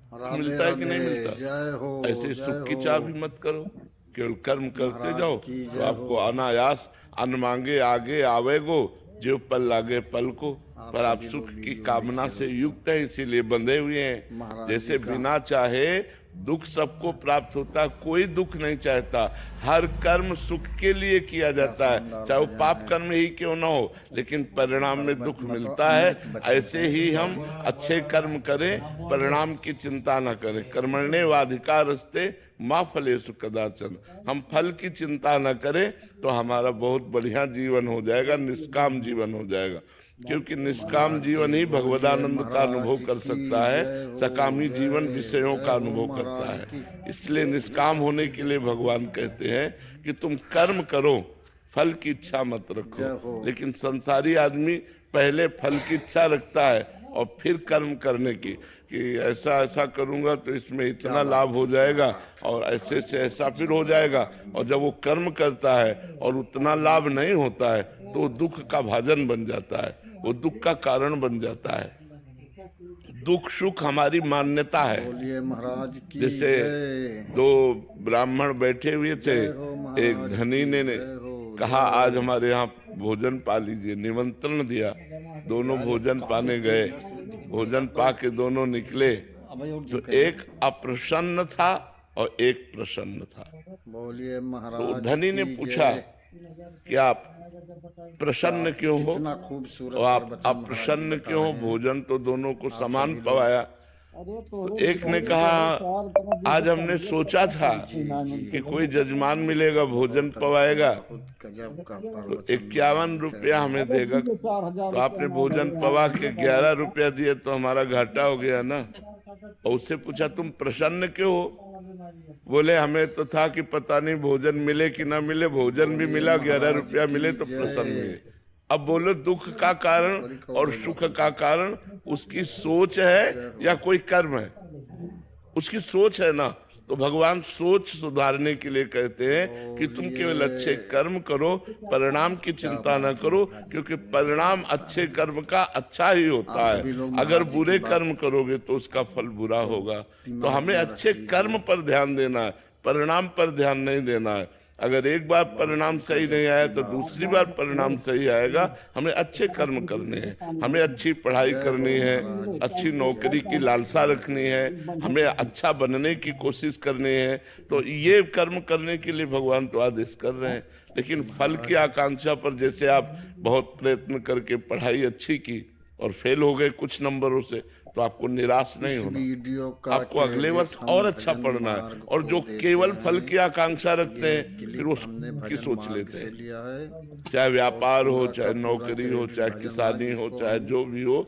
राधे मिलता है कि नहीं राधे, मिलता? जय हो ऐसे जय सुख की हो। चाह भी मत करो, केवल कर्म करते महाराज जाओ की तो जय आपको हो। अनायास अन्न मांगे आगे आवेगो, जो पल लागे पल को। आप पर आप सभी सुख लोग की वीडियो कामना देखिए से दोस्तों। युक्त है, इसीलिए बंधे हुए हैं। महाराज जी जैसे का बिना चाहे दुख सबको प्राप्त होता, कोई दुख नहीं चाहता। हर कर्म सुख के लिए किया क्या जाता है, शानदार चाहे वो भजन पाप है। कर्म ही क्यों ना हो, लेकिन परिणाम में दुख मतलब मिलता है। अमृत बचन ऐसे है। ही हम अच्छे कर्म करें, परिणाम की चिंता न करें। कर्मण्येवाधिकारस्ते माँ फलेषु कदाचन। हम फल की चिंता न करें तो हमारा बहुत बढ़िया जीवन हो जाएगा, निष्काम जीवन हो जाएगा। क्योंकि निष्काम महाराज जीवन जी ही बोलिए, भगवदानंद का अनुभव महाराज कर की सकता है, जय हो। सकामी जीवन जय विषयों जय का हो अनुभव करता महाराज है। की। इसलिए निष्काम होने के लिए भगवान कहते हैं कि तुम कर्म करो, फल की इच्छा मत रखो। जय हो। लेकिन संसारी आदमी पहले फल की इच्छा रखता है और फिर कर्म करने की, कि ऐसा ऐसा करूंगा तो इसमें इतना लाभ हो जाएगा और ऐसे से ऐसा फिर हो जाएगा। और जब वो कर्म करता है और उतना लाभ नहीं होता है तो वो दुख का भाजन बन जाता है, वो दुख का कारण बन जाता है। दुख सुख हमारी मान्यता है। बोलिए महाराज की जैसे जय। दो ब्राह्मण बैठे हुए थे, जय हो एक महाराज धनी की ने जय हो। कहा आज जय हमारे यहाँ भोजन पा लीजिए, निमंत्रण दिया। दोनों भोजन पाने गए, भोजन पा के दोनों निकले तो एक अप्रसन्न था और एक प्रसन्न था। बोलिए तो महाराज धनी ने की पूछा जय। कि आप प्रसन्न क्यों हो कितना खूबसूरत और आप प्रवचन महाराज जी अप्रसन्न बता क्यों हो? रहे हैं। भोजन तो दोनों को आप समान सभी लोग पवाया। तो एक ने कहा आज हमने सोचा था कि कोई जजमान मिलेगा, भोजन पवाएगा बहुत गजब का तो प्रवचन 51 रुपया हमें देगा। तो आपने भोजन पवा के 11 रुपया दिए तो हमारा घाटा हो गया ना। और उससे पूछा तुम प्रसन्न क्यों हो? बोले हमें तो था कि पता नहीं भोजन मिले कि ना मिले, भोजन भी मिला, 11 रुपया मिले तो प्रसन्न हुए। अब बोलो दुख का कारण और सुख का कारण उसकी सोच है या कोई कर्म है? उसकी सोच है ना। तो भगवान सोच सुधारने के लिए कहते हैं कि तुम केवल अच्छे कर्म करो, परिणाम की चिंता न करो, क्योंकि परिणाम अच्छे कर्म का अच्छा ही होता है। अगर बुरे कर्म करोगे तो उसका फल बुरा होगा। तो हमें अच्छे कर्म पर ध्यान देना है, परिणाम पर ध्यान नहीं देना है। अगर एक बार परिणाम सही नहीं आया तो दूसरी बार परिणाम सही आएगा। हमें अच्छे कर्म करने हैं, हमें अच्छी पढ़ाई करनी है, अच्छी नौकरी की लालसा रखनी है, हमें अच्छा बनने की कोशिश करनी है। तो ये कर्म करने के लिए भगवान तो आदेश कर रहे हैं। लेकिन फल की आकांक्षा पर, जैसे आप बहुत प्रयत्न करके पढ़ाई अच्छी की और फेल हो गए कुछ नंबरों से, तो आपको निराश नहीं होना, आपको अगले वर्ष और अच्छा पढ़ना है। और जो केवल फल की आकांक्षा रखते हैं फिर वो की सोच लेते हैं, चाहे व्यापार हो, चाहे नौकरी हो, चाहे किसानी हो, चाहे जो भी हो,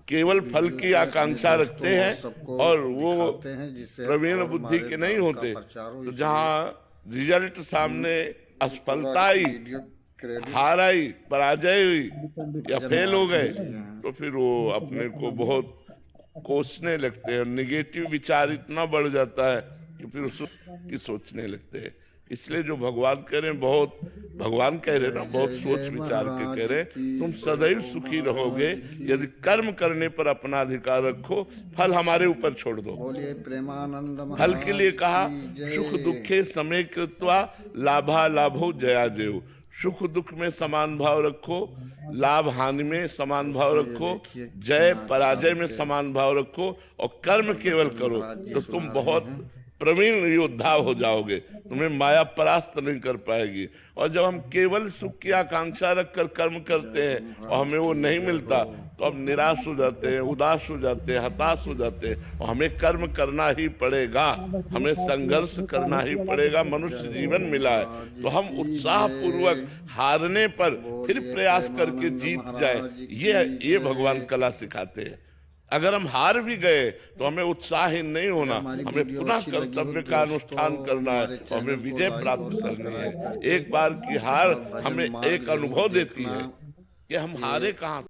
केवल फल की आकांक्षा रखते हैं और वो प्रवीण बुद्धि के नहीं होते। तो जहाँ रिजल्ट सामने असफलता आई, हार आई, पराजय हुई या फेल हो गए, तो फिर वो अपने को बहुत कोसने लगते हैं। निगेटिव विचार इतना बढ़ जाता है कि फिर उसकी सोचने लगते हैं। इसलिए जो भगवान कह रहे हैं, बहुत भगवान कह रहे हैं ना, बहुत सोच विचार के कह रहे हैं, तुम सदैव सुखी रहोगे यदि कर्म करने पर अपना अधिकार रखो, फल हमारे ऊपर छोड़ दो। बोलिए प्रेमानंद फल के लिए कहा सुख दुखे समय कृत्वा लाभा लाभो जया जेव। सुख दुख में समान भाव रखो, लाभ हानि में समान भाव रखो, जय पराजय में समान भाव रखो, और कर्म केवल करो तो तुम बहुत प्रवीण योद्धा हो जाओगे, तुम्हें माया परास्त नहीं कर पाएगी। और जब हम केवल सुख की आकांक्षा रखकर कर्म करते हैं और हमें वो नहीं मिलता तो हम निराश हो जाते हैं, उदास हो जाते हैं, हताश हो जाते हैं। और हमें कर्म करना ही पड़ेगा, हमें संघर्ष करना ही पड़ेगा। मनुष्य जीवन मिला है तो हम उत्साह पूर्वक हारने पर फिर प्रयास करके जीत जाए, ये भगवान कला सिखाते हैं। अगर हम हार भी गए तो हमें उत्साहीन नहीं होना, हमें पुनः कर्तव्य का अनुष्ठान करना है और हमें विजय प्राप्त करनी है। एक बार की हार हमें एक अनुभव देती है कि हम हारे कहाँ।